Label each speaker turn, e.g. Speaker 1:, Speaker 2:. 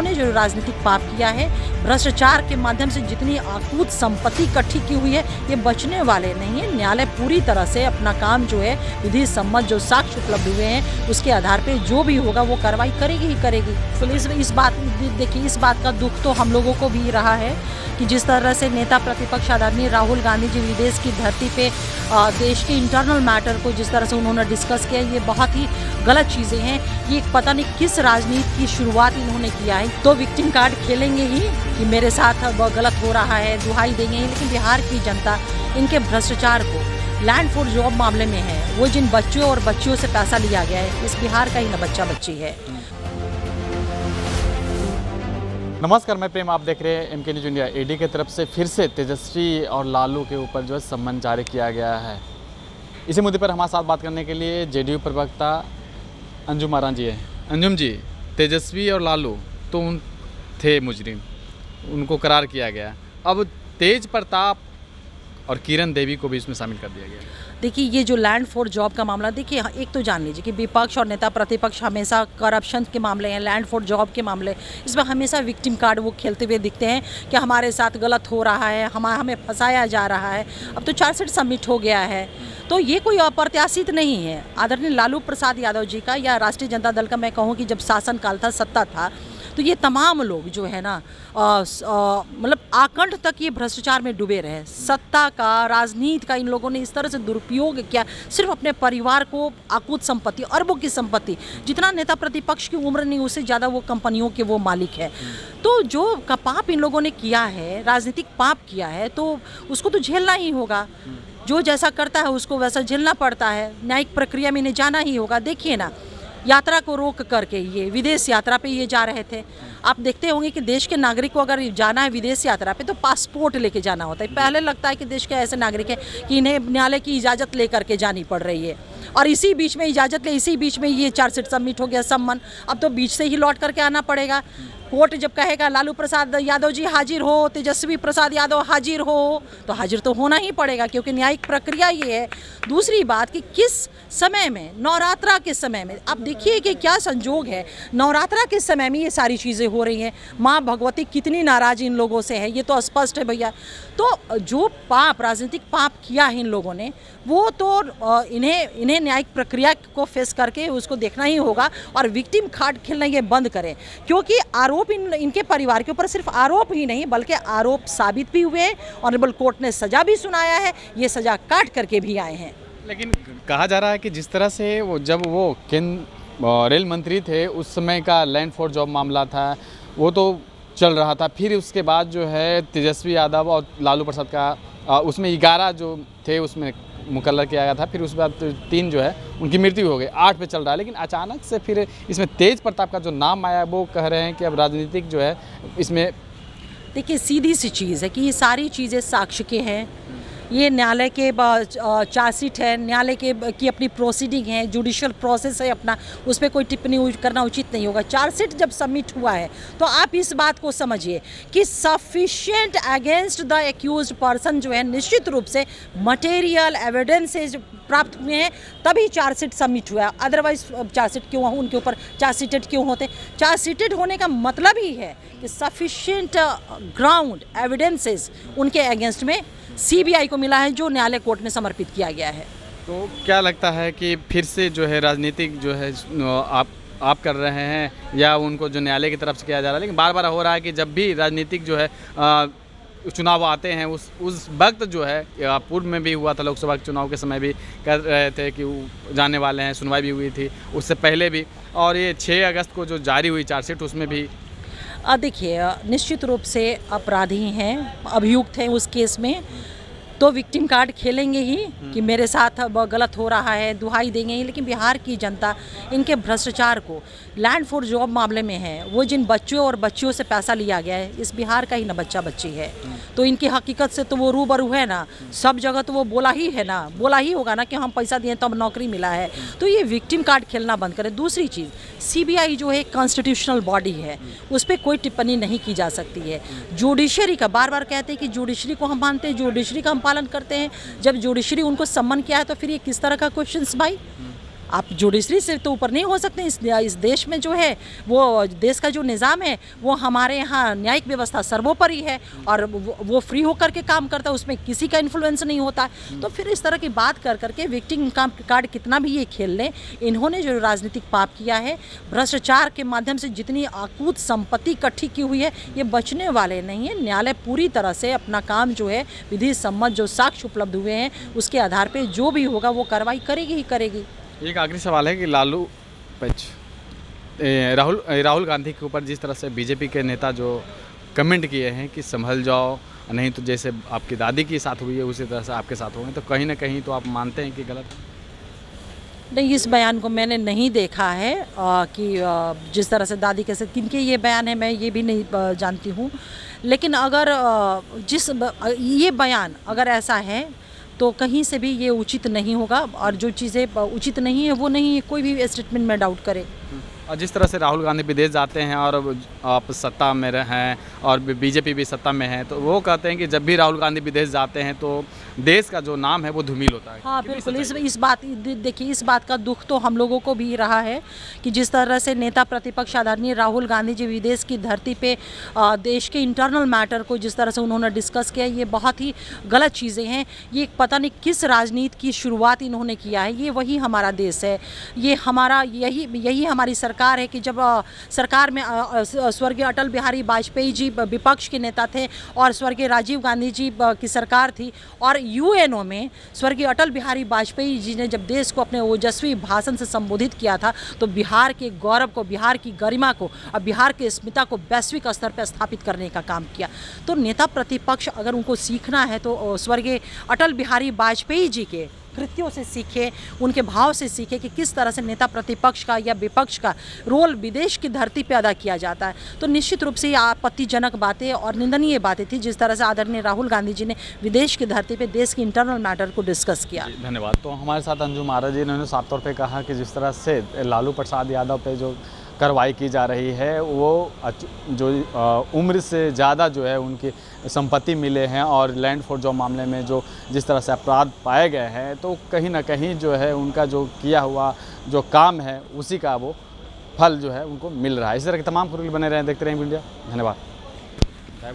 Speaker 1: इन्होंने जो राजनीतिक पाप किया है, भ्रष्टाचार के माध्यम से जितनी अकूत संपत्ति इकट्ठी की हुई है, ये बचने वाले नहीं है। न्यायालय पूरी तरह से अपना काम जो है विधि सम्मत जो साक्ष्य उपलब्ध हुए हैं उसके आधार पे जो भी होगा वो कार्रवाई करेगी ही करेगी। तो इस बात देखिए, इस बात का दुख तो हम लोगों को भी रहा है कि जिस तरह से नेता प्रतिपक्ष आदरणीय राहुल गांधी जी विदेश की धरती पे देश के इंटरनल मैटर को जिस तरह से उन्होंने डिस्कस किया, ये बहुत ही गलत चीज़ें हैं। ये पता नहीं किस राजनीति की शुरुआत इन्होंने किया है। तो विक्टिम कार्ड खेलेंगे ही कि मेरे साथ गलत हो रहा है, दुहाई देंगे ही, लेकिन बिहार की जनता इनके भ्रष्टाचार को लैंड फॉर जॉब मामले में है, वो जिन बच्चों और बच्चियों से पैसा लिया गया है, इस बिहार का ही न बच्चा बच्ची है।
Speaker 2: नमस्कार, मैं प्रेम, आप देख रहे हैं MK न्यूज़ इंडिया। ED की तरफ से फिर से तेजस्वी और लालू के ऊपर जो है सम्मन जारी किया गया है। इसी मुद्दे पर हमारे साथ बात करने के लिए JDU प्रवक्ता अंजुम आरा जी हैं। अंजुम जी, तेजस्वी और लालू तो थे मुजरिम, उनको करार किया गया, अब तेज प्रताप और किरण देवी को भी इसमें शामिल कर दिया गया।
Speaker 1: देखिए, ये जो लैंड फॉर जॉब का मामला, देखिए एक तो जान लीजिए कि विपक्ष और नेता प्रतिपक्ष हमेशा करप्शन के मामले हैं, लैंड फॉर जॉब के मामले, इसमें हमेशा विक्टिम कार्ड वो खेलते हुए दिखते हैं कि हमारे साथ गलत हो रहा है, हमें फंसाया जा रहा है। अब तो चार्जशीट सबमिट हो गया है, तो ये कोई अप्रत्याशित नहीं है। आदरणीय लालू प्रसाद यादव जी का या राष्ट्रीय जनता दल का मैं कहूँ कि जब शासनकाल था, सत्ता था, तो ये तमाम लोग जो है ना मतलब आकंठ तक ये भ्रष्टाचार में डूबे रहे। सत्ता का, राजनीति का इन लोगों ने इस तरह से दुरुपयोग किया, सिर्फ अपने परिवार को अकूत संपत्ति, अरबों की संपत्ति, जितना नेता प्रतिपक्ष की उम्र नहीं उससे ज़्यादा वो कंपनियों के वो मालिक है। तो जो का पाप इन लोगों ने किया है, राजनीतिक पाप किया है, तो उसको तो झेलना ही होगा। जो जैसा करता है उसको वैसा झेलना पड़ता है। न्यायिक प्रक्रिया में इन्हें जाना ही होगा। देखिए ना, यात्रा को रोक करके ये विदेश यात्रा पे ये जा रहे थे। आप देखते होंगे कि देश के नागरिक को अगर जाना है विदेश यात्रा पे तो पासपोर्ट लेके जाना होता है। पहले लगता है कि देश के ऐसे नागरिक हैं कि इन्हें न्यायालय की इजाज़त ले करके जानी पड़ रही है, और इसी बीच में इजाज़त ले, इसी बीच में ये चार्जशीट सबमिट हो गया, सम्मन। अब तो बीच से ही लौट करके आना पड़ेगा। कोर्ट जब कहेगा लालू प्रसाद यादव जी हाजिर हो, तेजस्वी प्रसाद यादव हाजिर हो, तो हाजिर तो होना ही पड़ेगा, क्योंकि न्यायिक प्रक्रिया ये है। दूसरी बात कि किस समय में, नवरात्रा के समय में, आप देखिए कि क्या संजोग है, नवरात्रा के समय में ये सारी चीज़ें हो रही हैं। माँ भगवती कितनी नाराज़ इन लोगों से है, ये तो स्पष्ट है भैया। तो जो पाप, राजनीतिक पाप किया है इन लोगों ने, वो तो इन्हें न्यायिक प्रक्रिया को फेस करके उसको देखना ही होगा, और विक्टिम कार्ड खेलना ये बंद करें, क्योंकि आरोप इनके परिवार के ऊपर सिर्फ आरोप ही नहीं बल्कि आरोप साबित भी हुए। ऑनरेबल कोर्ट ने सजा भी सुनाया है, ये सजा काट करके भी आए हैं।
Speaker 2: लेकिन कहा जा रहा है कि जिस तरह से वो जब वो रेल मंत्री थे उस समय का लैंड फॉर जॉब मामला था, वो तो चल रहा था। फिर उसके बाद जो है तेजस्वी यादव और लालू प्रसाद का उसमें 11 जो थे उसमें मुकर्रर किया गया था। फिर उसके बाद 3 जो है उनकी मृत्यु हो गई, 8 पे चल रहा है। लेकिन अचानक से फिर इसमें तेज प्रताप का जो नाम आया, वो कह रहे हैं कि अब राजनीतिक जो है इसमें।
Speaker 1: देखिए, सीधी सी चीज़ है कि ये सारी चीज़ें साक्ष्य के हैं। ये न्यायालय के चार्जशीट है, न्यायालय की अपनी प्रोसीडिंग है, जुडिशियल प्रोसेस है अपना, उस पर कोई टिप्पणी करना उचित नहीं होगा। चार्जशीट जब सबमिट हुआ है तो आप इस बात को समझिए कि sufficient against the accused person जो है, निश्चित रूप से मटेरियल एविडेंसेज प्राप्त हुए हैं, तभी चार्जशीट सबमिट हुआ है। अदरवाइज चार्जशीट क्यों, उनके ऊपर चार्जशीटेड क्यों होते? चार्जशीटेड होने का मतलब ही है कि सफिशिएंट ग्राउंड एविडेंसेस उनके अगेंस्ट में CBI को मिला है, जो न्यायालय कोर्ट में समर्पित किया गया है।
Speaker 2: तो क्या लगता है कि फिर से जो है राजनीतिक जो है आप कर रहे हैं, या उनको जो न्यायालय की तरफ से किया जा रहा है? लेकिन बार बार हो रहा है कि जब भी राजनीतिक जो है चुनाव आते हैं, उस वक्त जो है, पूर्व में भी हुआ था, लोकसभा चुनाव के समय भी कर रहे थे कि जाने वाले हैं, सुनवाई भी हुई थी उससे पहले भी, और ये 6 अगस्त को जो जारी हुई चार्जशीट उसमें भी।
Speaker 1: देखिए, निश्चित रूप से अपराधी हैं, अभियुक्त हैं उस केस में, तो विक्टिम कार्ड खेलेंगे ही कि मेरे साथ गलत हो रहा है, दुहाई देंगे ही। लेकिन बिहार की जनता इनके भ्रष्टाचार को लैंड फॉर जॉब मामले में है, वो जिन बच्चों और बच्चियों से पैसा लिया गया है, इस बिहार का ही न बच्चा बच्ची है। तो इनकी हकीकत से तो वो रूबरू है ना, सब जगह तो वो बोला ही है ना, बोला ही होगा ना कि हम पैसा दिए तब नौकरी मिला है। तो ये विक्टिम कार्ड खेलना बंद करें। दूसरी चीज़, CBI जो है कॉन्स्टिट्यूशनल बॉडी है, उस पर कोई टिप्पणी नहीं की जा सकती है। जुडिशरी का बार बार कहते हैं कि जुडिशरी को हम मानते हैं, जुडिशरी का हम पालन करते हैं। जब जुडिशरी उनको सम्मन किया है तो फिर ये किस तरह का क्वेश्चंस भाई? आप जुडिशरी से तो ऊपर नहीं हो सकते। इस देश में जो है वो देश का जो निज़ाम है वो हमारे यहाँ न्यायिक व्यवस्था सर्वोपरि है और वो फ्री होकर के काम करता है, उसमें किसी का इन्फ्लुएंस नहीं होता है। तो फिर इस तरह की बात कर करके विक्टिम कार्ड कितना भी ये खेल लें, इन्होंने जो राजनीतिक पाप किया है, भ्रष्टाचार के माध्यम से जितनी अकूत संपत्ति इकट्ठी की हुई है, ये बचने वाले नहीं है। न्यायालय पूरी तरह से अपना काम जो है विधि सम्मत जो साक्ष्य उपलब्ध हुए हैं उसके आधार पर जो भी होगा वो कार्रवाई करेगी ही करेगी।
Speaker 2: एक आखिरी सवाल है कि राहुल गांधी के ऊपर जिस तरह से बीजेपी के नेता जो कमेंट किए हैं कि संभल जाओ, नहीं तो जैसे आपकी दादी के साथ हुई है उसी तरह से आपके साथ होंगे, तो कहीं ना कहीं तो आप मानते हैं कि गलत?
Speaker 1: नहीं, इस बयान को मैंने नहीं देखा है कि जिस तरह से दादी के साथ किनके ये बयान है मैं ये भी नहीं जानती हूँ। लेकिन अगर ये बयान अगर ऐसा है तो कहीं से भी ये उचित नहीं होगा और जो चीज़ें उचित नहीं है वो नहीं है, कोई भी स्टेटमेंट में डाउट करे।
Speaker 2: और जिस तरह से राहुल गांधी विदेश जाते हैं और आप सत्ता में हैं और बीजेपी भी सत्ता में है, तो वो कहते हैं कि जब भी राहुल गांधी विदेश जाते हैं तो देश का जो नाम है वो धूमिल होता है।
Speaker 1: हाँ बिल्कुल, इस बात देखिए, इस बात का दुख तो हम लोगों को भी रहा है कि जिस तरह से नेता प्रतिपक्ष आदरणीय राहुल गांधी जी विदेश की धरती पे देश के इंटरनल मैटर को जिस तरह से उन्होंने डिस्कस किया, ये बहुत ही गलत चीज़ें हैं। ये पता नहीं किस राजनीति की शुरुआत इन्होंने किया है। ये वही हमारा देश है, ये हमारा यही हमारी सरकार है कि जब सरकार में स्वर्गीय अटल बिहारी वाजपेयी जी विपक्ष के नेता थे और स्वर्गीय राजीव गांधी जी की सरकार थी और यूएनओ में स्वर्गीय अटल बिहारी वाजपेयी जी ने जब देश को अपने ओजस्वी भाषण से संबोधित किया था तो बिहार के गौरव को, बिहार की गरिमा को और बिहार की अस्मिता को वैश्विक स्तर पर स्थापित करने का काम किया। तो नेता प्रतिपक्ष अगर उनको सीखना है तो स्वर्गीय अटल बिहारी वाजपेयी जी के कृत्यों से सीखे, उनके भाव से सीखे कि किस तरह से नेता प्रतिपक्ष का या विपक्ष का रोल विदेश की धरती पे अदा किया जाता है। तो निश्चित रूप से ये आपत्तिजनक बातें और निंदनीय बातें थी जिस तरह से आदरणीय राहुल गांधी जी ने विदेश की धरती पे देश के इंटरनल मैटर को डिस्कस किया।
Speaker 2: धन्यवाद। तो हमारे साथ अंजुम महाराज जी ने साफ तौर पर कहा कि जिस तरह से लालू प्रसाद यादव पे जो कार्रवाई की जा रही है वो जो उम्र से ज़्यादा जो है उनकी संपत्ति मिले हैं और लैंड फॉर जॉब मामले में जो जिस तरह से अपराध पाए गए हैं, तो कहीं ना कहीं जो है उनका जो किया हुआ जो काम है उसी का वो फल जो है उनको मिल रहा है। इस तरह के तमाम खबरों के लिए बने रहें, देखते रहें इंडिया। धन्यवाद।